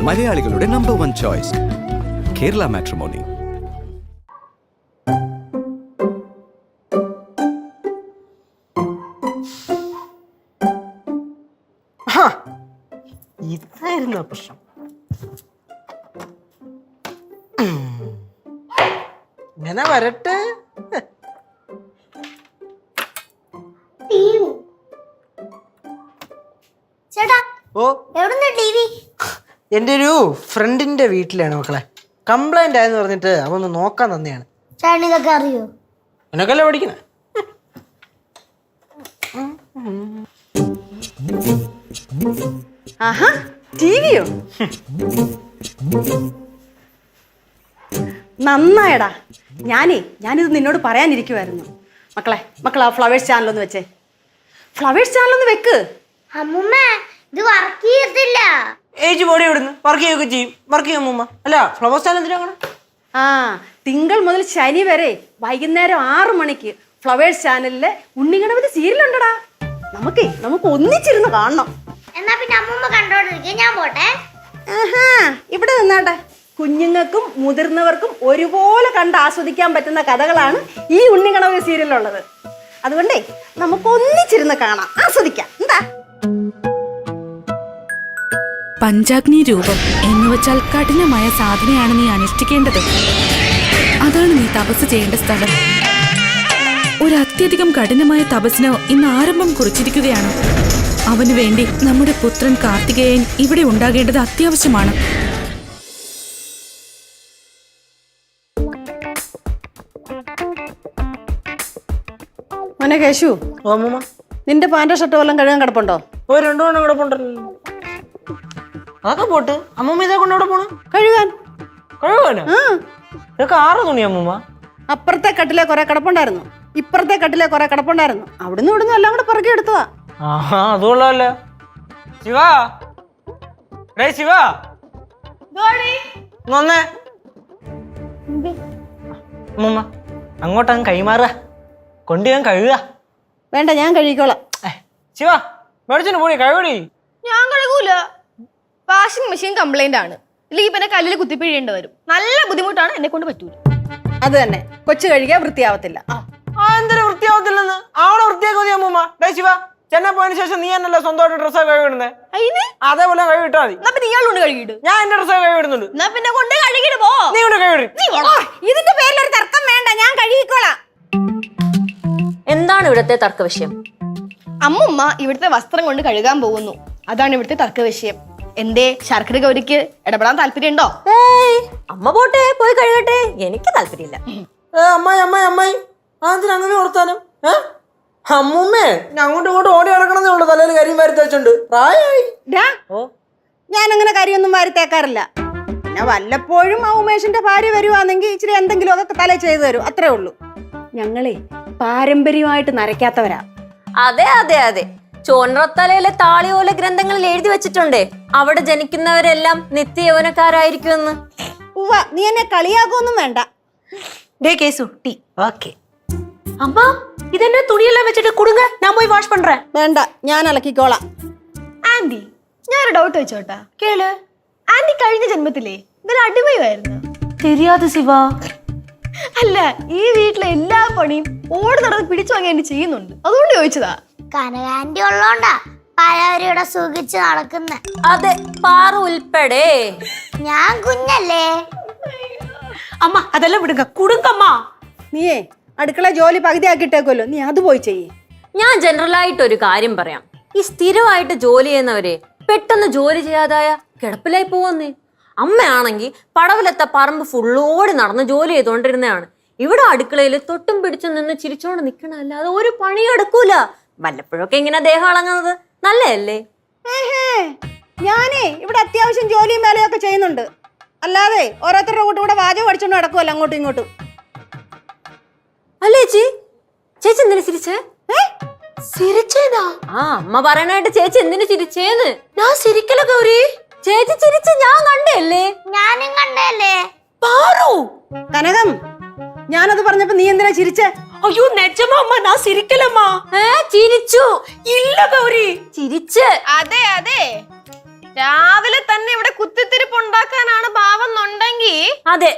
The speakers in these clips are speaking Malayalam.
മലയാളികളുടെ നമ്പർ 1 ചോയ്സ് കേരള മാട്രിമോണി. ഇതായിരുന്നു പ്രശ്നം. ഇങ്ങനെ വരട്ടെ. ഓ, എന്റെ ഒരു ഫ്രണ്ടിന്റെ വീട്ടിലാണ് മക്കളെ. കംപ്ലൈന്റ് ആയെന്ന് പറഞ്ഞിട്ട് അവന്ന് നോക്കാൻ തന്നെയാണ്. ഇതൊക്കെ അറിയോ? എന്നൊക്കെയല്ലേ പഠിക്കണേ. ആഹാ, ടിവിയോ? നന്നായടാ. ഞാനിത് നിന്നോട് പറയാനിരിക്കുമായിരുന്നു. മക്കളെ ആ ഫ്ലവേഴ്സ് ചാനലൊന്ന് വെച്ചേ. ഫ്ലവേഴ്സ് ചാനലൊന്ന് വെക്ക്. അമ്മൂമ്മ ഇത് വർക്ക് ചെയ്യത്തില്ല. ഏജ് ബോഡി എവിടുന്ന് വർക്ക് ചെയ്യുകയൊക്കെ ചെയ്യും. വർക്ക് ചെയ്യും അമ്മൂമ്മ. അല്ല ഫ്ലവേഴ്സ് ചാനൽ എന്തിനാണ്? ആ, തിങ്കൾ മുതൽ ശനി വരെ വൈകുന്നേരം 6 മണിക്ക് ഫ്ലവേഴ്സ് ചാനലിലെ ഉണ്ണിഗണപതി സീരിയലുണ്ടടാ. നമുക്ക് ഒന്നിച്ചിരുന്ന് കാണണം. എന്നാ പിന്നെ അമ്മൂമ്മ കണ്ടോണ്ടിരിക്കുക, ഞാൻ പോട്ടെ. ആഹാ, ഇവിടെ നിന്നാട്ടെ. കുഞ്ഞുങ്ങൾക്കും മുതിർന്നവർക്കും ഒരുപോലെ കണ്ട് ആസ്വദിക്കാൻ പറ്റുന്ന കഥകളാണ് ഈ ഉണ്ണിഗണപതി സീരിയലുള്ളത്. അതുകൊണ്ടേ നമുക്ക് ഒന്നിച്ചിരുന്ന് കാണാം, ആസ്വദിക്കാം. എന്താ? പഞ്ചാഗ്നി രൂപം എന്നുവെച്ചാൽ കഠിനമായ സാധനയാണ് നീ അനുഷ്ഠിക്കേണ്ടത്. അതാണ് നീ തപസ് ചെയ്യേണ്ട സ്ഥലം. ഒരു അത്യധികം കഠിനമായ തപസ്സിന് ഇന്ന് ആരംഭം കുറിച്ചിരിക്കുകയാണ്. അവനു വേണ്ടി നമ്മുടെ പുത്രൻ കാർത്തികേയൻ ഇവിടെ ഉണ്ടാകേണ്ടത് അത്യാവശ്യമാണ്. മോനെ കേശു, നിന്റെ പാൻറ് ഷർട്ട് വല്ലതും കഴുകാൻ കിടപ്പുണ്ടോ? 2 മണം കിടപ്പുണ്ടല്ലോ. അതൊക്കെ പോട്ട്. അമ്മൂമ്മ ഇതേ കൊണ്ടവിടെ പോണു കഴുകാനോ? ഇതൊക്കെ 6 തുണി അമ്മൂമ്മ. അപ്പുറത്തെ കട്ടിലെ കുറെ കിടപ്പുണ്ടായിരുന്നു, ഇപ്പുറത്തെ കട്ടിലെ കുറെ കിടപ്പുണ്ടായിരുന്നു. അവിടുന്ന് ഇവിടുന്ന് എല്ലാം കൂടെ പിറക്കി എടുത്തതാ. അതുകൊള്ളാലോ. ശിവ, ശിവ വന്നേ. അമ്മൂമ്മ അങ്ങോട്ടങ്ങ് കൈമാറുക, കൊണ്ട് ഞാൻ കഴുകുക. വേണ്ട, ഞാൻ കഴുകിക്കോളാം. ശിവ മേടിച്ചിട്ട് പോയി കഴുകടി. ഞാൻ കഴുകൂല. വാഷിംഗ് മെഷീൻ കംപ്ലൈന്റ് ആണ്. ഇല്ലെങ്കിൽ പിന്നെ കല്ലിൽ കുത്തിപ്പിഴേണ്ടി വരും. നല്ല ബുദ്ധിമുട്ടാണ്, എന്നെ കൊണ്ട് പറ്റൂല. അത് തന്നെ, കൊച്ചു കഴുകിയാ വൃത്തിയാവത്തില്ല. എന്തൊരു വൃത്തിയാവത്തില്ലെന്ന് അവിടെ വൃത്തിയാക്കി അമ്മൂമ്മ. ശിവ, ചെന്നൈ പോയതിനു ശേഷം നീ എന്നല്ല സ്വന്തമായിട്ട് ഡ്രസ്സൊക്കെ കഴുകിടുന്നേ. അതേപോലെ കഴുകിട്ടാ മതി. ഇയാളുണ്ട് കഴുകിയിട്ട്. ഞാൻ എന്റെ ഡ്രസ്സൊക്കെ കഴുകിടുന്നുണ്ട്. എന്നാ പിന്നെ കൊണ്ട് കഴുകിട്ട് പോ. നീ കൊണ്ട് കഴുകി. ഇതിന്റെ പേരിലൊരു തർക്കം വേണ്ട, ഞാൻ കഴുകിക്കോളാം. എന്താണ് ഇവിടുത്തെ തർക്ക വിഷയം? അമ്മുമ്മ ഇവിടുത്തെ വസ്ത്രം കൊണ്ട് കഴുകാൻ പോകുന്നു. അതാണ് ഇവിടുത്തെ തർക്ക വിഷയം. എന്തേ ശർക്കര ഗൗരിക്ക് ഇടപെടാൻ താല്പര്യമുണ്ടോ? അമ്മ പോട്ടെ, പോയി കഴുകട്ടെ, എനിക്ക് താല്പര്യമില്ല. അമ്മായി അതിന് അങ്ങനെ ഓർത്താനും അമ്മൂമ്മേ ഞാൻ അങ്ങോട്ടും ഇങ്ങോട്ടും ഓടി നടക്കണമെന്നേ ഉള്ളൂ. തലയിൽ കരിയും വാരി വെച്ചുണ്ട്. പ്രായമായി. ഞാൻ അങ്ങനെ കരിയൊന്നും വാരി തേക്കാറില്ല. പിന്നെ വല്ലപ്പോഴും ആ ഉമേഷിന്റെ ഭാര്യ വരുവാണെങ്കിൽ ഇച്ചിരി എന്തെങ്കിലും ഒക്കെ തല ചെയ്തു തരും, അത്രേ ഉള്ളൂ. ഞങ്ങളെ പാരമ്പര്യമായിട്ട് നരയ്ക്കാത്തവരാ. അതെ അതെ അതെ, ചോനറത്തലയിലെ താളിയോല ഗ്രന്ഥങ്ങളിൽ എഴുതി വെച്ചിട്ടുണ്ടേ അവിടെ ജനിക്കുന്നവരെല്ലാം നിത്യയൗവനക്കാരായിരിക്കുമെന്ന്. നീ എന്നെ കളിയാക്കൊന്നും വേണ്ട. അമ്മ ഇതെന്നെ തുണിയെല്ലാം വെച്ചിട്ട് കൊടുങ്ക, ഞാൻ പോയി വാഷ് പண்றேன். വേണ്ട, ഞാൻ അലക്കിക്കോളാം. ആന്റി, ഞാനൊരു ഡൗട്ട് വെച്ചോട്ടാ. കേള്. ആന്റി കഴിഞ്ഞ ജന്മത്തിലേ ഇതൊരു അടിമയായിരുന്നു. தெரியாது ശിവ. അല്ല, ഈ വീട്ടിലെ എല്ലാ പണിയും ഓടി നടന്ന് പിടിച്ചു വാങ്ങി ആന്റി ചെയ്യുന്നുണ്ട്. അതുകൊണ്ട് ചോദിച്ചതാ. കനകാന്റി ഉള്ളോണ്ടാ പലവരുടെ സുഖിച്ച് നടക്കുന്ന. അതെ, പാറ ഉൾപ്പെടെ. ഞാൻ കുഞ്ഞല്ലേ അമ്മ, അതെല്ലാം വിടുക, കുടുങ്കമ്മ. നീയേ അടുക്കള ജോലി പകുതിയാക്കിയിട്ടേക്കുമല്ലോ, നീ അത് പോയി ചെയ്യേ. ഞാൻ ജനറലായിട്ട് ഒരു കാര്യം പറയാം. ഈ സ്ഥിരമായിട്ട് ജോലി ചെയ്യുന്നവരെ പെട്ടെന്ന് ജോലി ചെയ്യാതായ കിടപ്പിലായി പോവന്നേ. അമ്മയാണെങ്കിൽ പടവിലത്തെ പറമ്പ് ഫുള്ളോടി നടന്ന് ജോലി ചെയ്തോണ്ടിരുന്നതാണ്. ഇവിടെ അടുക്കളയിൽ തൊട്ടും പിടിച്ചു നിന്ന് ചിരിച്ചോണ്ട് നിക്കണ അല്ലാതെ ഒരു പണിയെടുക്കൂല. വല്ലപ്പോഴൊക്കെ ഇങ്ങനെ ദേഹം അളങ്ങുന്നത് നല്ലതല്ലേ? ഞാനേ ഇവിടെ അത്യാവശ്യം ജോലിയും വേലയൊക്കെ ചെയ്യുന്നുണ്ട്. അല്ലാതെ ഓരോരുത്തരുടെ കൂട്ടും കൂടെ വാചകം അടിച്ചോണ്ട് നടക്കുമല്ലോ അങ്ങോട്ടും ഇങ്ങോട്ടും. അല്ലേ ചേച്ചി എന്തിനു ചിരിച്ചേ? ചിരിച്ചേനാ? ആ, അമ്മ പറയണായിട്ട് ചേച്ചി എന്തിനു ചിരിച്ചേന്ന്. ഞാൻ ചിരിക്കല ഗൗരി. ചേച്ചി ചിരിച്ച് ഞാൻ കണ്ടല്ലേ? ഞാനും കണ്ടല്ലേ. പാറു, കനകം, ഞാനത് പറഞ്ഞപ്പോ നീ എന്തിനാ ചിരിച്ചേ? അയ്യോ നെജമാ അമ്മ, ഞാൻ ചിരിക്കലമ്മ. ചിരിച്ചു. ഇല്ല ഗൗരി, ചിരിച്ച്. അതെ അതെ, രാവിലെ തന്നെ ഇവിടെ കുത്തിത്തിരിപ്പ് അതെ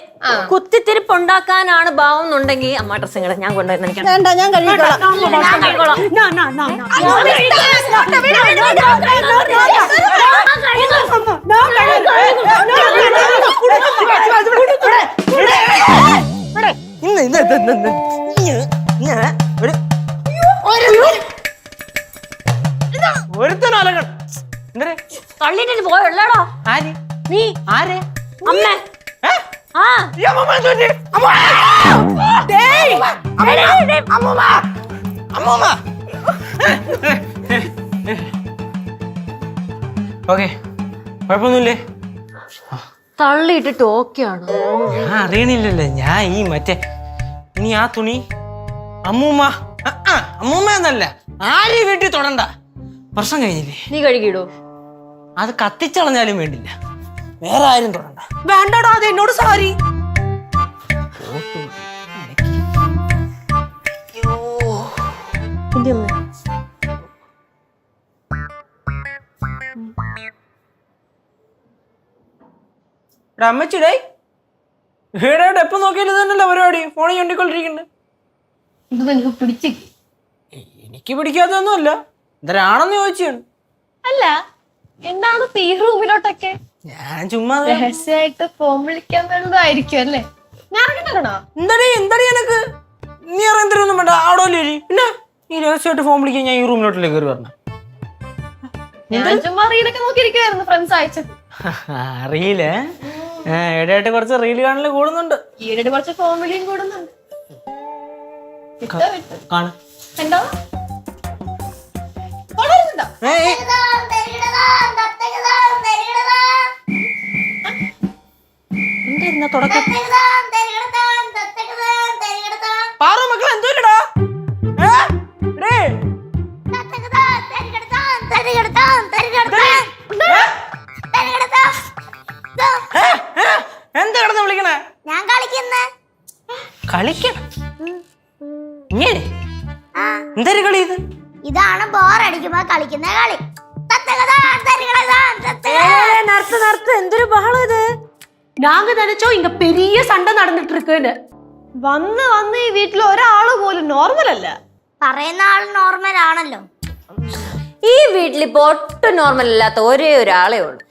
കുത്തിത്തിരിപ്പ് ഉണ്ടാക്കാനാണ് ഭാവം എന്നുണ്ടെങ്കിൽ അമ്മ ഡ്രസ്സും കൂടെ ഞാൻ കൊണ്ടുവരുന്ന എനിക്ക് വേണ്ട, ഞാൻ കഴുകിക്കോളാം. ഒരുത്തനലകൾ തള്ളിട്ട് പോയല്ലേടാ ആര് നീ ആരെ അമ്മ ആ ഓക്കെ കുഴപ്പമൊന്നുമില്ലേ? തള്ളിയിട്ടിട്ട് ഓക്കെയാണ്. ഞാൻ അറിയണില്ലല്ലോ. ഞാൻ ഈ മറ്റേ ഇനി ആ തുണി അമ്മൂമ്മ അമ്മൂമ്മ എന്നല്ല ആരെയും വീട്ടിൽ തൊടണ്ട. പ്രശ്നം കഴിഞ്ഞില്ലേ? നീ കഴുകിയിടോ. അത് കത്തിച്ചളഞ്ഞാലും വേണ്ടില്ല, വേറെ ആരും തൊടണ്ട. വേണ്ടടാ, അത് എന്നോട് സാരി. അമ്മച്ചിടേ ഈടായിട്ട് എപ്പം നോക്കിയാലും തന്നെയല്ല പരിപാടി, ഫോണിൽ ചൊണ്ടിക്കൊണ്ടിരിക്കുന്നുണ്ട്. എനിക്ക് പിടിക്കാത്തൊന്നുമല്ല, എന്തരാണെന്ന് ചോദിച്ചാണ്. അല്ല എന്താണ് ഈ റൂമിലോട്ടൊക്കെ ഞാൻ ചുമ്മാ രഹസ്യമായിട്ട് ഫോൺ വിളിക്കാൻ വരുന്നതായിരിക്കും അല്ലേ? ഞാൻ അറിഞ്ഞിട്ടുണ്ടോ? എന്താടി എനക്ക് നീ അറിയാൻ വേണ്ട അവിടെ പിന്നെ ഈ രഹസ്യമായിട്ട് ഫോൺ വിളിക്കാൻ ഞാൻ ഈ റൂമിലോട്ടല്ലേ കയറി പറഞ്ഞ. ഞാൻ ചുമ്മാ റീലൊക്കെ നോക്കിയിരിക്കുവായിരുന്നു, ഫ്രണ്ട്സ് അയച്ചത്. അറിയില്ലേ, ഇടയായിട്ട് കുറച്ച് റീൽ കാണല് കൂടുന്നുണ്ട്. ഈയിടെ കുറച്ച് ഫോൺ വിളിയും കൂടുന്നുണ്ട്. കാണ എന്താ തുടക്കം പാറു മക്കളെ എന്തോടാ എന്താ കിടന്ന് വിളിക്കണേ? ഞാൻ കളിക്കുന്ന കളിക്കണം ഇങ്ങനെ എന്തൊരു കളി ഇത്? ഇതാണ് ബോറടിക്കുമ്പോ കളിക്കുന്ന കളി. നിർത്ത് എന്തൊരു ബഹളം ഇത്. நாங்க நினைச்சோம் இங்க பெரிய சண்டை நடந்துட்டு இருக்குன்னு. വന്ന് വന്ന് ഈ വീട്ടിൽ ഒരാള് പോലും നോർമൽ അല്ല. പറയുന്ന ആൾ നോർമൽ ആണല്ലോ. ഈ വീട്ടിലിപ്പോ ഒട്ടും നോർമൽ അല്ലാത്ത ഒരേ ഒരാളെ ഉള്ളു.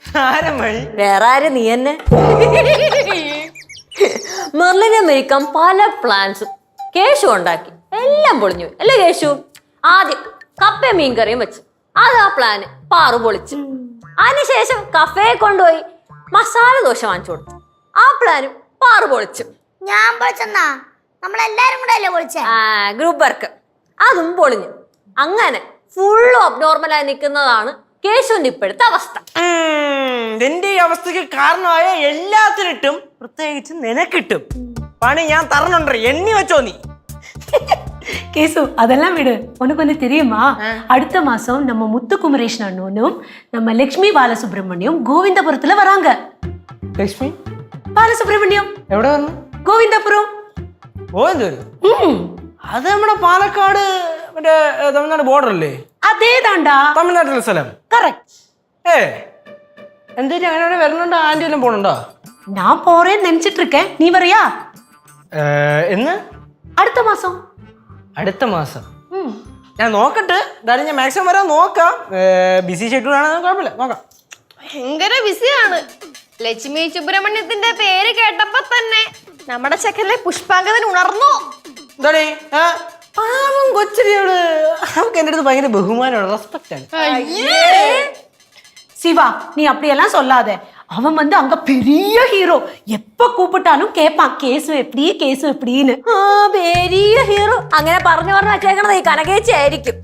വേറെ ആരും നീ തന്നെ. മെർലിനെ മരിക്കാൻ പല പ്ലാൻസും കേശു ഉണ്ടാക്കി, എല്ലാം പൊളിഞ്ഞു അല്ലേ കേശു? ആദ്യം കപ്പ മീൻകറിയും വെച്ച്, അത് ആ പ്ലാന് പാറു പൊളിച്ചു. അതിനുശേഷം കഫയെ കൊണ്ടുപോയി മസാല ദോശ വാങ്ങിച്ചു കൊടുത്തു, ആ പ്ലാനും പാറു പൊളിച്ചു. ഞാൻ പൊളിച്ചെന്നാ, നമ്മളെല്ലാരും കൂടെ അല്ലേ പൊളിച്ചേ? ഗ്രൂപ്പ് വർക്ക് അതും പൊളിഞ്ഞു. അങ്ങനെ ഫുള്ളും അബ്നോർമലായി നിൽക്കുന്നതാണ് കേശുവിന്റെ ഇപ്പോഴത്തെ അവസ്ഥ. എന്റെ ഈ അവസ്ഥക്ക് കാരണമായ എല്ലാത്തിനിട്ടും പ്രത്യേകിച്ച് നിനക്കിട്ടും പണി ഞാൻ തരണുണ്ട്, എണ്ണി വെച്ചോ നീ. கேசு அதெல்லாம் விடு. உனக்கு ஒன்று தெரியுமா? அடுத்த மாசம் நம்ம முத்துக்குமரேஷன் அண்ணனும் நம்ம லட்சுமி பாலசுப்ரமணியம் கோவிந்தபுரத்துல வராங்க. ലക്ഷ്മി பாலசுப்ரமணியம் എവിടെ വന്നു? கோவிந்தபுரம். അത് നമ്മുടെ പാലക്കാട് മറ്റേ തമിഴ്നാട് ബോർഡർ അല്ലേ? അതേതാണ്ടാ തമിഴ്നാട്ടിലെ സ്ഥലം. கரெக்ட். എന്തിനാ അങ്ങനെ വരുന്നുണ്ടോ? ആന്റി എല്ലാം പോണുണ്ടോ? நான் போறேன்னு நினைச்சிட்டு இருக்கேன், நீ வரியா? എന്ന്? அடுத்த மாசம். അടുത്ത മാസം ഞാൻ നോക്കട്ടെ, എന്തായാലും ഞാൻ മാക്സിമം വരാൻ നോക്കാം. ബിസി ഷെഡ്യൂൾ ആണെന്ന് കുഴപ്പമില്ല, നോക്കാം. ഭയങ്കര ബിസിയാണ്. ലക്ഷ്മി സുബ്രഹ്മണ്യത്തിന്റെ പേര് കേട്ടപ്പോ തന്നെ നമ്മുടെ ചെക്കനിലെ പുഷ്പാങ്കതൻ ഉണർന്നു. എന്താടേ പാവം കൊച്ചിരിയോട്, അവർക്ക് എൻ്റെ അടുത്ത് ഭയങ്കര ബഹുമാനമാണ്, റെസ്പെക്റ്റ് ആണ്. சிவா, நீ அப்படியெல்லாம் சொல்லாத. அவன் வந்து அங்க பெரிய ஹீரோ, எப்ப கூப்பிட்டாலும் கேட்பான் கேசு எப்படி கேசு எப்படின்னு. പെരിയ ഹീറോ അങ്ങനെ പറഞ്ഞു വെച്ചേക്കണത് ഈ കനകേച്ചി ആയിരിക്കും.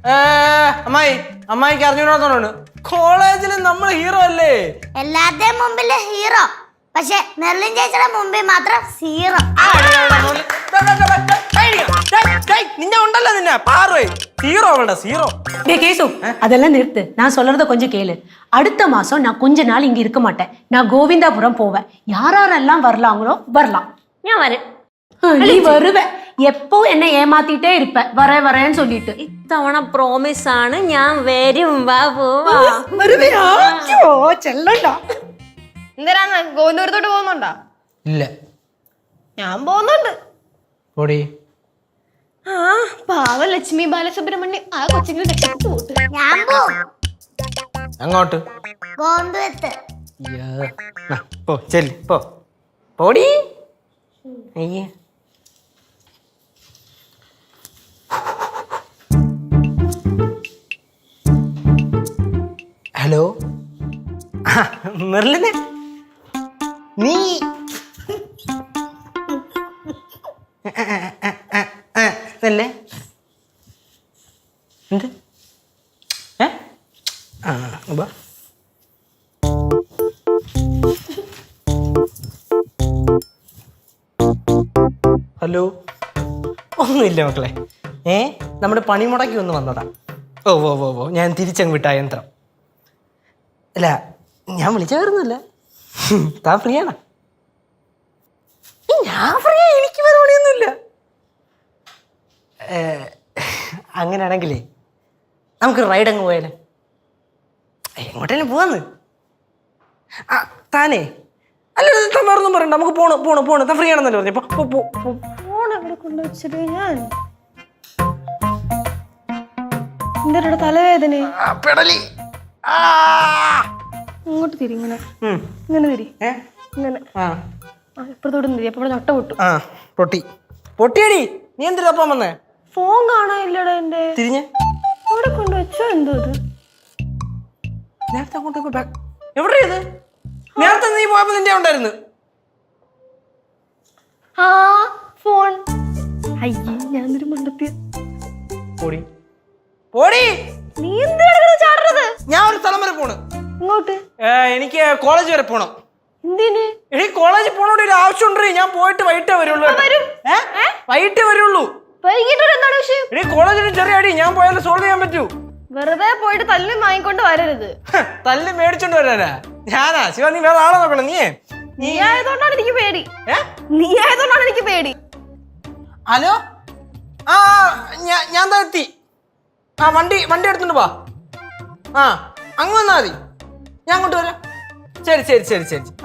അമ്മായിക്ക് അറിഞ്ഞോത്തോണ്ട് കോളേജിൽ നമ്മൾ ഹീറോ അല്ലേ? എല്ലാരുടെയും മുമ്പില് ഹീറോ, പക്ഷെ മെർലിൻ ചേച്ചിയുടെ മുമ്പിൽ മാത്രം സീറോ. നിന്നെ ഉണ്ടല്ലോ നിന്നെ പാറേ സീറോ അവളുടെ സീറോ. டேய் கேசு, அதெல்லாம் நிறுத்து. நான் சொல்றத கொஞ்சம் கேளு. அடுத்த மாசம் நான் கொஞ்ச நாள் இங்க இருக்க மாட்டேன். நான் கோவிந்தாபுரம் போவேன். யாரெல்லாம் வரலாங்களோ வரலாம். ഞാൻ വരും. நீ வருவ, எப்போ என்ன ஏமாத்திட்டே இருப்ப வரேன்னு சொல்லிட்டு. ഇത്തവണ പ്രോമിസ് ആണ്, ഞാൻ വരും. വാ പോവാ. എന്തിനാണ് ഗോവിന്ദപുരത്തോട്ട് പോകുന്നുണ്ടോ? ഇല്ല, ഞാൻ പോകുന്നുണ്ട്. ഓടി. ആ പാവ ലക്ഷ്മി ബാലസുബ്രഹ്മണ്യം ആ കൊച്ചിനെ രക്ഷപ്പെട്ടു പോട്ട്. ഞാൻ പോവും. അങ്ങോട്ട് ഗോന്തുവെത്ത്. പോ ചെല്ല് പോ. പോടി. അയ്യേ. ഹലോ മെർലിനെ, നീ അല്ലേ എന്ത് ബാ. ഹലോ, ഒന്നുമില്ല മക്കളെ. നമ്മുടെ പണിമുടക്കി ഒന്ന് വന്നതാ. ഓ ഓ ഓ ഓ ഞാൻ തിരിച്ചങ്ങ് വിട്ട യന്ത്രം. അല്ല, ഞാൻ വിളിച്ചായിരുന്നില്ല. താ ഫ്രീ ആണ്? ഞാൻ ഫ്രീ, എനിക്ക് വേറെ പണിയൊന്നുമില്ല. അങ്ങനെയാണെങ്കിലേ നമുക്ക് റൈഡ് അങ്ങ് പോയാലേ. എങ്ങോട്ടേലും പോവാന്ന്. താനേ അല്ല, താൻ വേറൊന്നും പറയണ്ട. നമുക്ക് പോണോ. താൻ ഫ്രീ ആണെന്നല്ലേ പറഞ്ഞപ്പോ ഫോൺ എവിടെ കൊണ്ടുവച്ചത് ഞാൻ? എന്റെ തലവേദന. പെടലി. ഇങ്ങോട്ട് തിരി, ഇങ്ങനെ തിരി, ഇങ്ങനെ ഇപ്പഴത്തോട്ട് തിരി. അപ്പൊ നൊട്ട പൊട്ടു. പൊട്ടിയടി. നീ എന്തിനാ അപ്പം വന്നേ? ഫോൺ കാണാനില്ലടാ എന്റെ. തിരിഞ്ഞ് അവിടെ കൊണ്ടുവച്ചോ എന്തോ ഇത്. നേരത്തെ അങ്ങോട്ട് എവിടെ ഇത്? നേരത്തെ നീ പോയപ്പോ നിന്റെ ഉണ്ടായിരുന്നു. ആ ഫോൺ. അയ്യേ, ഞാനൊരു മണ്ടത്തിയ. പോടി. നീ എന്താണ് ചാടുന്നത്? ഞാൻ ഒരു സ്ഥലം വരെ പോണ്. ഇങ്ങോട്ട്. എനിക്ക് കോളേജ് വരെ പോണം. എന്തിന്? എനിക്ക് കോളേജിൽ പോണോണ്ട് ഒരു ആവശ്യമുണ്ട്. ഞാൻ പോയിട്ട് വൈകിട്ടേ വരുള്ളൂ. വൈകിട്ടേ വരുള്ളൂ. എന്താണ് വിഷയം? എനിക്ക് കോളേജിൽ ചെറിയ അടി. ഞാൻ പോയാലും സോൾവ് ചെയ്യാൻ പറ്റൂ. വെറുതെ പോയിട്ട് തല്ല് വാങ്ങിക്കൊണ്ട് വരരുത്. തല്ല് മേടിച്ചോണ്ട് വരാനാ ഞാനാ? ശിവ, നീ വേറെ ആളെ നോക്കണം. നീ ആയതുകൊണ്ടാണ് എനിക്ക് പേടി. നീ ആയതുകൊണ്ടാണ് എനിക്ക് പേടി. ഹലോ, ഞാൻ എത്തി. വണ്ടി എടുത്തോണ്ട് പോവാ. അങ്ങ് വന്നാ മതി. ഞാൻ അങ്ങോട്ട് വരാം. ശരി.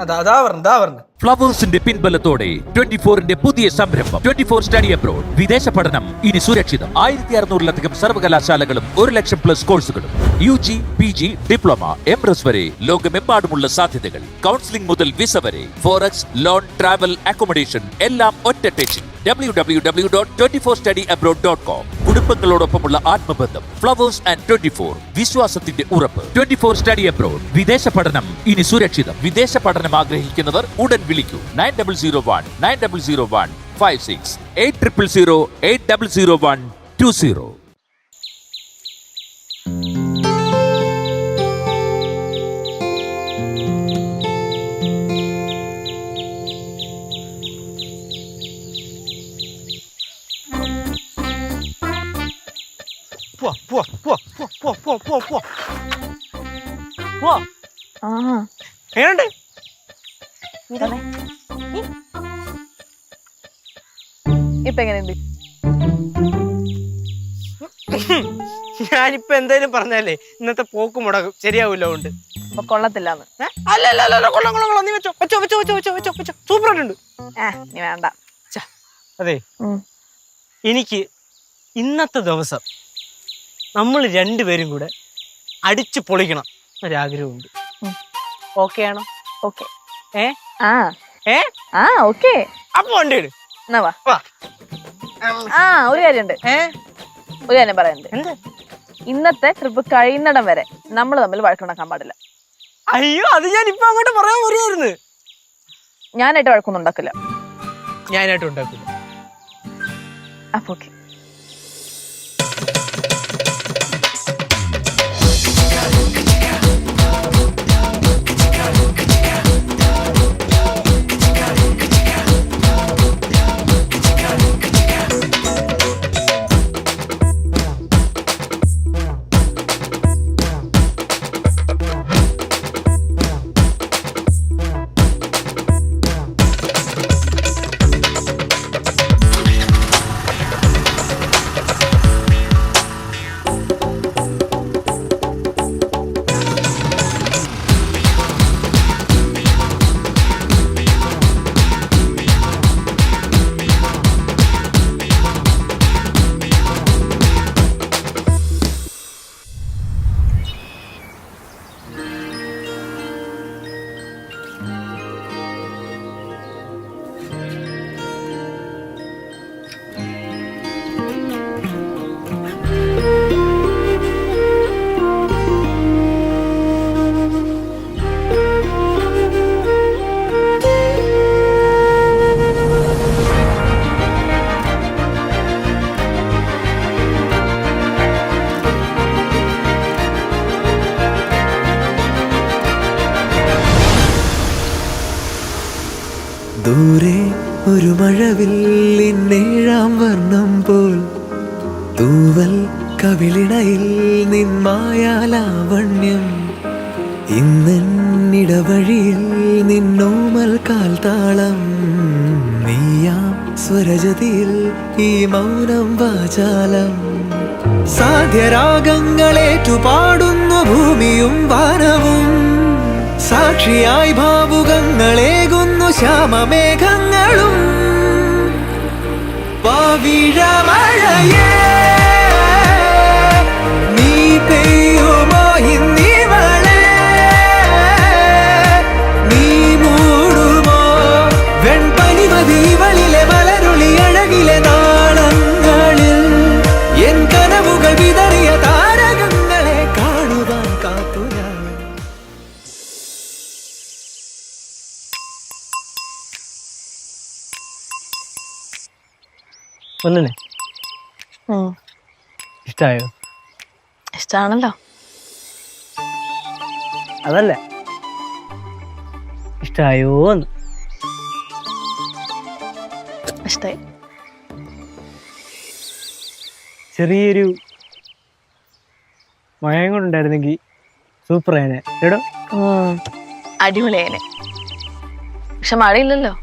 അതാ പറഞ്ഞു. ഫ്ലവേഴ്സിന്റെ പിൻബലത്തോടെ 24ന്റെ പുതിയ സംരംഭം 24 സ്റ്റഡി അബ്രോഡ്. വിദേശ പഠനം ഇനി സുരക്ഷിതം. 1600-ലധികം സർവകലാശാലകളും 1,00,000+ കോഴ്സുകളും. UG, PG, ഡിപ്ലോമ, MRS വരെ ലോകമെമ്പാടുമുള്ള സാധ്യതകൾ. കൗൺസിലിംഗ് മുതൽ വിസ വരെ. ഫോറക്സ്, ലോൺ, ട്രാവൽ, അക്കോമഡേഷൻ എല്ലാം ഒറ്റ ടെച്ചിൽ. www.24studyabroad.com. കുടുംബങ്ങളോടൊപ്പമുള്ള ആത്മബന്ധം. ഫ്ലവേഴ്സ് ആൻഡ് 24, വിശ്വാസത്തിന്റെ ഉറപ്പ്. 24 സ്റ്റഡി അബ്രോഡ്. വിദേശ പഠനം ഇനി സുരക്ഷിതം. വിദേശ പഠനം ആഗ്രഹിക്കുന്നവർ ഉടൻ വിളിക്കൂ. 9001 9001 56 8000 8001 20. എങ്ങനെയുണ്ട്? ഇപ്പൊ എങ്ങനെയുണ്ട്? ഞാനിപ്പോ എന്തായാലും പറഞ്ഞല്ലേ, ഇന്നത്തെ പോക്ക് മുടക്കും. ശരിയാവൂല്ലോ. ഉണ്ട് കൊള്ളത്തില്ലാന്ന്. അല്ല, കൊള്ളാം. നീ വെച്ചോ. സൂപ്പർ ആയിട്ടുണ്ട്. നീ വേണ്ട. അതെ, എനിക്ക് ഇന്നത്തെ ദിവസം നമ്മൾ രണ്ടുപേരും കൂടെ അടിച്ചു പൊളിക്കണം ഒരാഗ്രഹമുണ്ട്. ഓക്കെ ആണോ? ഓക്കെ. ഓക്കെ. അപ്പൊ വണ്ടി ഇട്. ഒരു കാര്യമുണ്ട്. ഒരു കാര്യം പറയുന്നുണ്ട്. എന്താ? ഇന്നത്തെ ട്രിപ്പ് കഴിയുന്നിടം വരെ നമ്മൾ തമ്മിൽ വഴക്കുണ്ടാക്കാൻ പാടില്ല. അയ്യോ, അത് ഞാൻ ഇപ്പൊ അങ്ങോട്ട് പറയാൻ പറയായിരുന്നു. ഞാനായിട്ട് വഴക്കൊന്നും ഉണ്ടാക്കില്ല. ഞാനായിട്ട് ഉണ്ടാക്കില്ല. അപ്പൊ ഓക്കെ. ദൂരെ ഒരു മഴവില്ലിന്നേഴാം വർണ്ണം പോൽ തൂവൽ കവിളിണയിൽ നിന്മായാലാവണ്യം ഇന്നിടവഴിയിൽ നിന്നോമൽ കാൽത്താളം നീയാം സ്വരജതിയിൽ ഈ മൗനം വാചാലം സാധ്യരാഗങ്ങളേറ്റുപാടുന്നു ഭൂമിയും വാനവും സാക്ഷിയായി ഭാവുകങ്ങളേകുന്നു ശ്യാമമേഘങ്ങളും പവിഴമഴയേ നീ പെയ്യുമോ ഇന്നിവളെ നീ മൂടുമോ വെൺപനിമതിവളിലെ മലരുളി അഴകിലെ നാളങ്ങളിൽ എൻ കനവുകൾ വിതറിയ താരകങ്ങളെ കാണുവാൻ കാത്തു ഞാൻ. ഒന്നിനെ ഇഷ്ടായോ? ഇഷ്ടാണല്ലോ. അതല്ല, ഇഷ്ടായോന്ന്. ഇഷ്ടായി. ചെറിയൊരു മഴയും കൂടെ ഉണ്ടായിരുന്നെങ്കിൽ സൂപ്പർ ആയനെ എടോ. അടിപൊളിയേനെ. പക്ഷെ മഴയില്ലല്ലോ.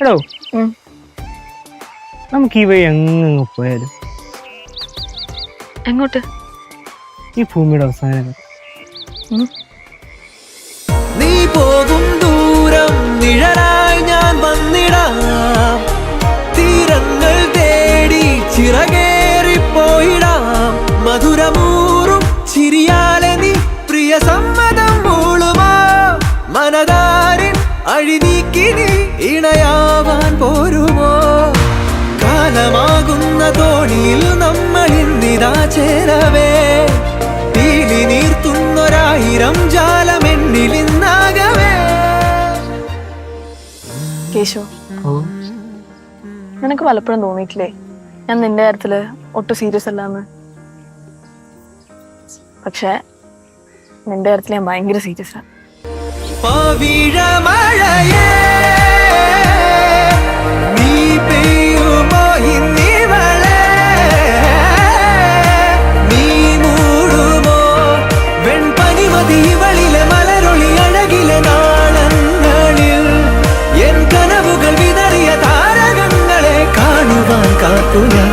എടോ, നമുക്ക് ഈ വഴി അങ്ങ് പോയാലും. എങ്ങോട്ട്? ഈ ഭൂമിയുടെ അവസാനം. നീ പോകും ദൂരം നിഴലായി ഞാൻ വന്നിടാം തീരങ്ങൾ തേടി ചിറകേറിപ്പോയിടാം മധുരമൂറും ചിരിയാലെ നീ പ്രിയ സമ്മതം മൂളുമാ മനതാരിൻ അഴിനീക്കി നീ ഇണയാവാൻ പോരുമോ കാലമാകുന്ന തോണിയിൽ നമ്മൾ ഇന്നിതാ ചേരവേ പീലി നീർത്തുന്നൊരായിരം ജാലമെണ്ണിലിന്നാകവേ. കേശു, നിനക്ക് പലപ്പോഴും തോന്നിയിട്ടില്ലേ ഞാൻ നിന്റെ കാര്യത്തില് ഒട്ടും സീരിയസ് അല്ലാന്ന്? പക്ഷെ നിന്റെ കാര്യത്തിൽ ഞാൻ ഭയങ്കര സീരിയസ് ആണ്. പവിഴമഴയേ നീ പെയ്യുമോ ഇന്നിവളെ നീ മൂടുമോ വെൺപനിമതിവളിലെ മലരൊളി അഴകിലെ നാളങ്ങളിൽ എൻ കനവുകൾ വിതറിയ താരകങ്ങളെ കാണുവാൻ കാത്തു ഞാൻ.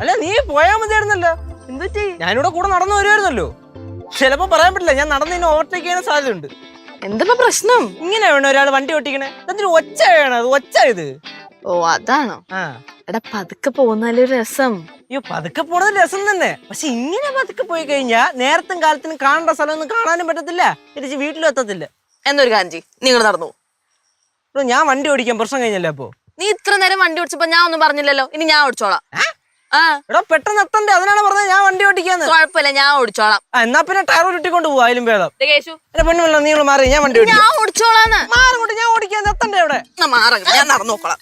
അല്ല, നീ പോയാ മതിയായിരുന്നല്ലോ. എന്തുപറ്റി? ഞാനിവിടെ കൂടെ നടന്നു വരുമായിരുന്നല്ലോ. ചിലപ്പോ പറയാൻ പറ്റില്ല, ഞാൻ നടന്നതിന് ഓവർടേക്ക് ചെയ്യാൻ സാധ്യതയുണ്ട്. എന്താ പ്രശ്നം? ഇങ്ങനെ വേണം ഒരാൾ വണ്ടി ഓട്ടിക്കണേ? എന്തിനു ഒച്ച വേണം? അത് ഒച്ച ഇത്. ഓ, അതാണോ? എടാ, പതുക്കെ പോകുന്നാലും രസം. അയ്യോ, പതുക്കെ പോണത് രസം തന്നെ. പക്ഷെ ഇങ്ങനെ പതുക്കെ പോയി കഴിഞ്ഞാ നേരത്തും കാലത്തിനും കാണേണ്ട സ്ഥലമൊന്നും കാണാനും പറ്റത്തില്ല, തിരിച്ച് വീട്ടിലും എത്തത്തില്ല. എന്നൊരു കാഞ്ചി നിങ്ങൾ നടന്നു. ഞാൻ വണ്ടി ഓടിക്കാൻ പ്രശ്നം കഴിഞ്ഞല്ലേ? അപ്പൊ നീ ഇത്ര നേരം വണ്ടി ഓടിച്ചപ്പോ ഞാൻ ഒന്നും പറഞ്ഞില്ലല്ലോ. ഇനി ഞാൻ ഓടിച്ചോളാം. എടാ, പെട്ടെന്ന് എത്തണ്ടേ, അതിനാണ് പറഞ്ഞത് ഞാൻ വണ്ടി ഓടിക്കാന്ന്. കുഴപ്പമില്ല, ഞാൻ ഓടിച്ചോളാം. എന്നാ പിന്നെ ടയർ ഉരുട്ടിക്കൊണ്ട് പോവാ, അതിലും ഭേദം. എന്റെ പെണ്ണുള്ള നീ മാറി, ഞാൻ വണ്ടി ഓടിക്കാം. ഞാൻ ഓടിച്ചോളാന്ന്. മാറങ്ങോട്ട്, ഞാൻ ഓടിക്കാൻ എത്തണ്ടേ അവിടെ? ഞാൻ നടന്നു നോക്കോളാം.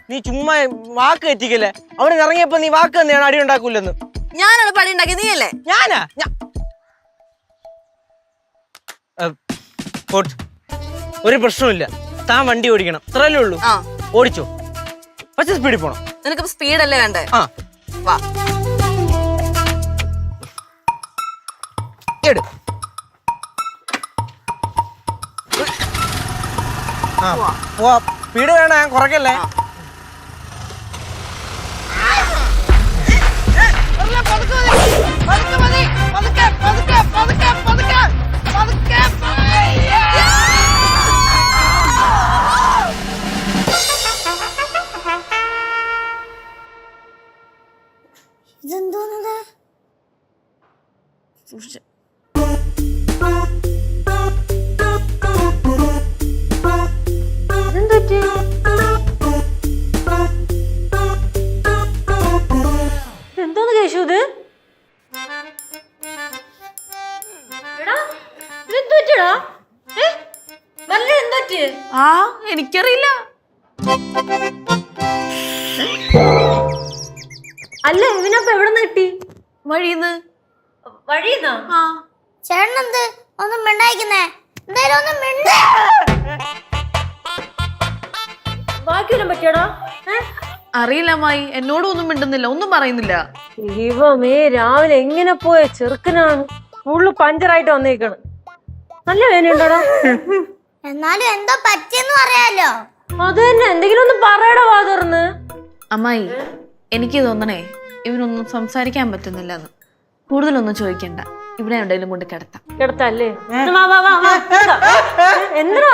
നീ ചുമ്മാ വാക്ക് തെറ്റിക്കല്ലേ. അവിടെ ഇറങ്ങിയപ്പോ നീ വാക്ക് തന്നെയാണ് അടി ഉണ്ടാക്കൂലെന്ന്. ഞാനാണ് പടി ഉണ്ടാക്കിയത്, നീയല്ലേ? ഞാനാ? ഒരു പ്രശ്നമില്ല, താൻ വണ്ടി ഓടിക്കണം, അത്രയല്ലേ ഉള്ളൂ. ഓടിച്ചോ, പക്ഷെ സ്പീഡിൽ പോണം. നിനക്ക് സ്പീഡല്ലേ വേണ്ടേ? വാ. സ്പീഡ് വേണ്ട, ഞാൻ കുറയ്ക്കല്ലേ. ഇതെന്തോന്നത്? ഇതെന്തുപറ്റി? എന്തോന്ന് കേശു ഇത്? എടാ, ഇതെന്തുപറ്റിയെടാ? ഏ? നല്ല എന്തുപറ്റി? ആ എനിക്കറിയില്ല. അല്ല ഇവനപ്പൊ എവിടെ നിന്ന് കിട്ടി? വഴിന്ന്. വഴിന്നാ? ആ ചേട്ടനെന്ത് ഒന്നും മിണ്ടായിക്കുന്നേ? എന്തായാലും ഒന്നും മിണ്ട. ബാക്കിയൊന്നും പറ്റിയടാ? അറിയില്ല അമ്മായി, എന്നോടും ഒന്നും മിണ്ടുന്നില്ല, ഒന്നും പറയുന്നില്ല. ദൈവമേ, രാവിലെ എങ്ങനെ പോയ ചെറുക്കനാണ്, ഫുള്ള് പഞ്ചറായിട്ട് വന്നേക്കാണ്. നല്ല വേദനയുണ്ടോടാ? എന്നാലും എന്തോ പറ്റിയെന്ന് പറയാലോ. അത് തന്നെ, എന്തെങ്കിലും ഒന്ന് പറയടാ വാ തുറന്ന്. അമ്മായി, എനിക്ക് തോന്നണേ ഇവനൊന്നും സംസാരിക്കാൻ പറ്റുന്നില്ലെന്ന്. കൂടുതലൊന്നും ചോദിക്കണ്ട, ഇവിടെ എവിടെയെങ്കിലും കൊണ്ട് കിടത്താം. കിടത്തല്ലേ? എന്താ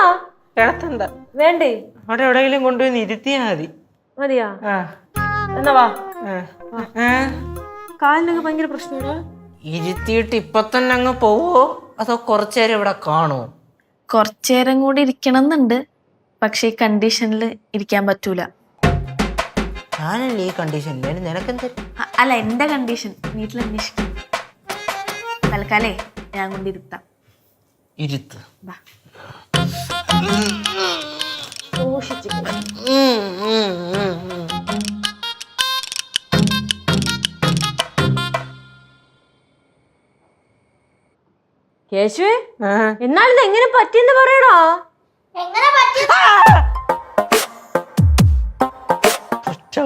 കിടത്തണ്ട, വേണ്ടേ? അവിടെ എവിടെയെങ്കിലും കൊണ്ടുപോയി ഇരുത്തിയാ മതി. മതിയാ? ആ എന്നാ വാ. ആ. കാലിനൊക്കെ ഭയങ്കര പ്രശ്നമാ. ഇരുത്തിയിട്ട് ഇപ്പൊ തന്നെ അങ്ങ് പോവോ അതോ കുറച്ചേരം ഇവിടെ കാണുമോ? കുറച്ചേരം കൂടി ഇരിക്കണം എന്നുണ്ട്, പക്ഷെ ഈ കണ്ടീഷനിൽ ഇരിക്കാൻ പറ്റൂല. ഞാനല്ലേ ഈ കണ്ടീഷനിൽ, നിനക്കെന്ത്? അല്ല, എന്റെ കണ്ടീഷൻ വീട്ടിൽ അന്വേഷിക്കും. തൽക്കാലേ ഞാൻ കൊണ്ടിരുത്താം. ഇരുത്ത്. കേശുവേ, എന്നാലും ഇത് എങ്ങനെ പറ്റിയെന്ന് പറയടാ. എങ്ങനെ പറ്റി?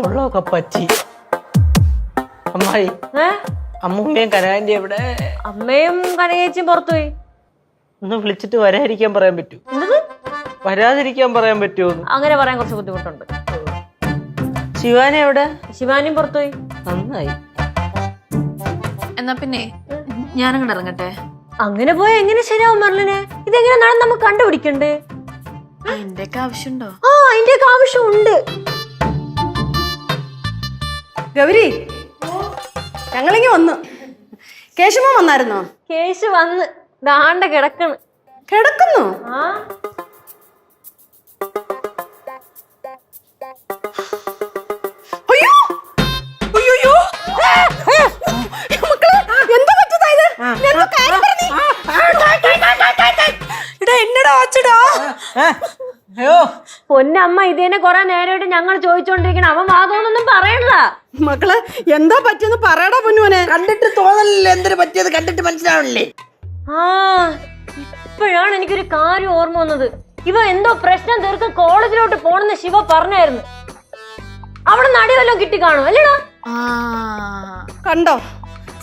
ഉള്ളൊക്കെ പറ്റി. അമ്മായി, അമ്മൂമ്മയും കനകാന്റി എവിടെ? അമ്മയും കനകേച്ചിയും പുറത്തുപോയി. ഒന്ന് വിളിച്ചിട്ട് വരാതിരിക്കാൻ പറയാൻ പറ്റൂ? വരാതിരിക്കാൻ പറയാൻ പറ്റുമോ? അങ്ങനെ പറയാൻ കുറച്ച് ബുദ്ധിമുട്ടുണ്ട്. ശിവാനി എവിടെ? ശിവാനിയും പുറത്തുപോയി. നന്നായി. എന്നാ പിന്നെ ഞാനങ്ങോട്ട് ഇറങ്ങട്ടെ. അങ്ങനെ പോയ എങ്ങനെ ശരിയാവും മെർലിനെ? ഇതെങ്ങനെ നടന്ന് നമുക്ക് കണ്ടുപിടിക്കണ്ടേ? അതിന്റെയൊക്കെ ആവശ്യമുണ്ടോ? ആ, അതിന്റെയൊക്കെ ആവശ്യമുണ്ട്. ഗൗരി, ഞങ്ങളിങ്ങി വന്നു. കേശവ വന്നായിരുന്നോ? കേശു വന്ന് ദാണ്ട കിടക്കണ്. കിടക്കുന്നു? ആ, അയ്യോ അയ്യോ, എന്താ പറ്റുന്നതാ ഇത്? എന്തോ കാര്യം പറഞ്ഞേ. എന്നടാ അച്ചടാ? അയ്യോ, പൊന്നമ്മ, ഇതേനെ കൊറേ നേരമായിട്ട് ഞങ്ങൾ ചോദിച്ചോണ്ടിരിക്കണം. അവൻ വാദമൊന്നും പറയണ്ട. മക്കളെ, എന്താ പറ്റിയെന്ന് പറയടാ പൊന്നുവനെ. കണ്ടിട്ട് തോന്നലില്ല എന്തൊരു പറ്റിയത്, കണ്ടിട്ട് മനസ്സിലാവണില്ലേ? ആ, ഇപ്പോഴാണ് എനിക്കൊരു കാര്യം ഓർമ്മ വന്നത്. ഇവ എന്തോ പ്രശ്നം തീർക്കാൻ കോളേജിലോട്ട് പോണെന്ന് ശിവ പറഞ്ഞായിരുന്നു. അവിടെ നടി വല്ലതും കിട്ടി കാണും അല്ലേടാ? കണ്ടോ,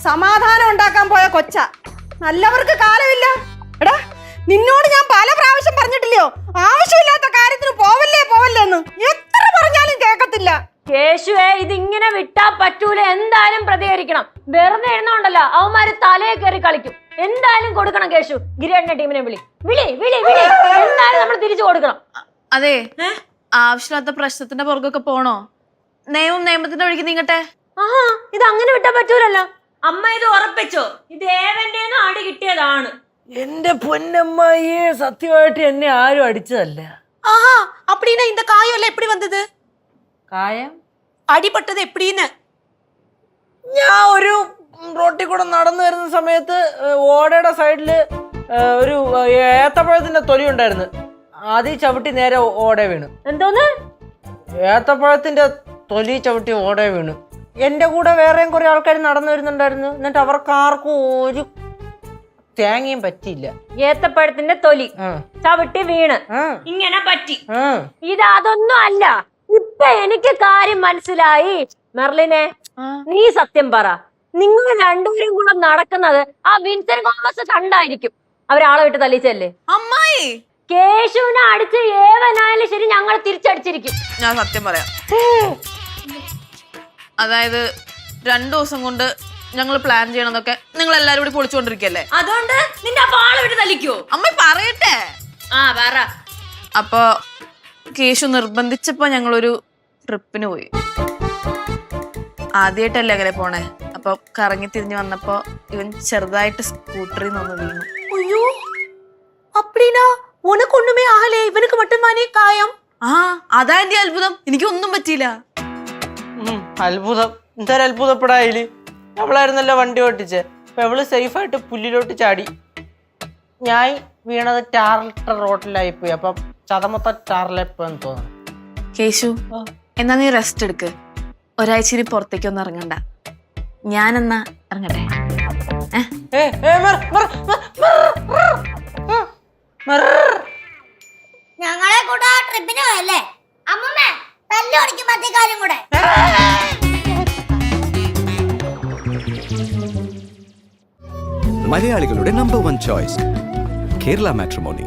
സമാധാനം ഉണ്ടാക്കാൻ പോയ കൊച്ച. നല്ലവർക്ക് കാലമില്ല. എടാ, നിന്നോട് ഞാൻ പല പ്രാവശ്യം പറഞ്ഞിട്ടില്ലയോ ആവശ്യമില്ലാത്ത കാര്യത്തിന് പോവല്ലേ പോവല്ലേന്ന്? എത്ര പറഞ്ഞാലും കേക്കത്തില്ല. കേശുവേ, ഇതിങ്ങനെ വിട്ടാ പറ്റൂല. എന്തായാലും പ്രതികരിക്കണം. വെറുതെ എഴുന്നോണ്ടല്ലോ അവന്മാര് തലയെ കയറി കളിക്കും. എന്തായാലും കൊടുക്കണം കേശു. ഗിരിയേട്ടന്റെ ടീമിനെ വിളി വിളി വിളി വിളി. എന്തായാലും നമ്മൾ തിരിച്ചു കൊടുക്കണം. അതെ, ആവശ്യമില്ലാത്ത പ്രശ്നത്തിന്റെ പുറകൊക്കെ പോണോ? നിയമത്തിന്റെ വഴിക്ക് നീങ്ങട്ടെ. ആഹാ, ഇത് അങ്ങനെ വിട്ടാ പറ്റൂലല്ലോ. അമ്മ ഇത് ഉറപ്പിച്ചോ? ഇത് ഏവന്റെന്നും അടി കിട്ടിയതാണ്. എന്റെ പൊന്നമ്മായിയെ, സത്യമായിട്ട് എന്നെ ആരും അടിച്ചതല്ല. ஆஹா, அப்படின்னா இந்த காயம் எல்லாம் எப்படி வந்தது? കായം அடிபட்டது எப்படின்னு? ഞാൻ ഒരു റോട്ടിൽ കൂടെ നടന്നു വരുന്ന സമയത്ത് ഓടയുടെ സൈഡില് ഒരു ഏത്തപ്പഴത്തിന്റെ തൊലി ഉണ്ടായിരുന്നു. ആദ്യം ചവിട്ടി നേരെ ഓട വീണു. എന്തോന്ന്? ഏത്തപ്പഴത്തിന്റെ തൊലി ചവിട്ടി ഓട വീണു. എന്റെ കൂടെ വേറെയും കുറെ ആൾക്കാർ നടന്നു വരുന്നുണ്ടായിരുന്നു. എന്നിട്ട് അവർക്ക് ആർക്കും ഒരു തേങ്ങയും പറ്റിയില്ല. ഏത്തപ്പഴത്തിന്റെ തൊലി ചവിട്ടി വീണ് ഇങ്ങനെ പറ്റി. ഇത് അതൊന്നും അല്ല. ഇപ്പൊ എനിക്ക് കാര്യം മനസ്സിലായി. മെർലിനെ, നീ സത്യം പറ. നിങ്ങൾ രണ്ടുപേരും കൂടെ നടക്കുന്നത് ആ വിൻസെന്റ് തോമസ് കണ്ടായിരിക്കും. അവരാളെ വിട്ട് തല്ലിച്ചല്ലേ? അമ്മായി, കേശുവിനെ അടിച്ച് ഏവനായാലും ശരി, ഞങ്ങൾ തിരിച്ചടിച്ചിരിക്കും. ഞാൻ സത്യം പറയാം. അതായത് 2 ദിവസം കൊണ്ട് ഞങ്ങൾ പ്ലാൻ ചെയ്യണമെന്നൊക്കെ നിങ്ങൾ എല്ലാരും കൂടി പൊളിച്ചുകൊണ്ടിരിക്കല്ലേ. അതുകൊണ്ട് നിന്റെ അപ്പൊ ആളെ വിട്ട് തല്ലിക്കോ? അമ്മ പറയട്ടെ. ആ, പറ. അപ്പൊ കേശു നിർബന്ധിച്ചപ്പോ ഞങ്ങളൊരു ട്രിപ്പിന് പോയി. ആദ്യമായിട്ടല്ലേ അങ്ങനെ പോണേ. അപ്പൊ കറങ്ങി തിരിഞ്ഞു വന്നപ്പോ ഇവൻ ചെറുതായിട്ട് സ്കൂട്ടറിൽ നിന്ന് വീണു. ஐயோ அப்படின்னா உனக்கு ஒண்ணுமே ஆகலே, இவனுக்கு மட்டும்தானே காயம்? ആ അതാ എന്റെ അത്ഭുതം, എനിക്കൊന്നും പറ്റിയില്ല. അത്ഭുതം എന്തായാലും അത്ഭുതപ്പെടായില്. അവളായിരുന്നല്ലോ വണ്ടി ഓട്ടിച്ചേ. അപ്പൊ അവള് സേഫായിട്ട് പുല്ലിലോട്ട് ചാടി. ഞാൻ വീണത് ടാറിട്ട റോഡിലായിപ്പോയി. അപ്പൊ ചതമൊത്ത ടാറിലെപ്പോന്ന് തോന്നുന്നു. കേശു, എന്നാ നീ റെസ്റ്റ് എടുക്ക്. ഒരാഴ്ച ഇനി പുറത്തേക്കൊന്നും ഇറങ്ങണ്ട. ഞാനെന്നാ ഇറങ്ങട്ടെ. ഞങ്ങളെ കൂടെ ആ ട്രിപ്പിന് പോയല്ലേ അമ്മമ്മേ? തല്ലി ഓടിക്കും മറ്റേക്കാരും കൂടെ. മലയാളികളുടെ നമ്പർ 1 ചോയ്സ് കേരള മാട്രിമോണി.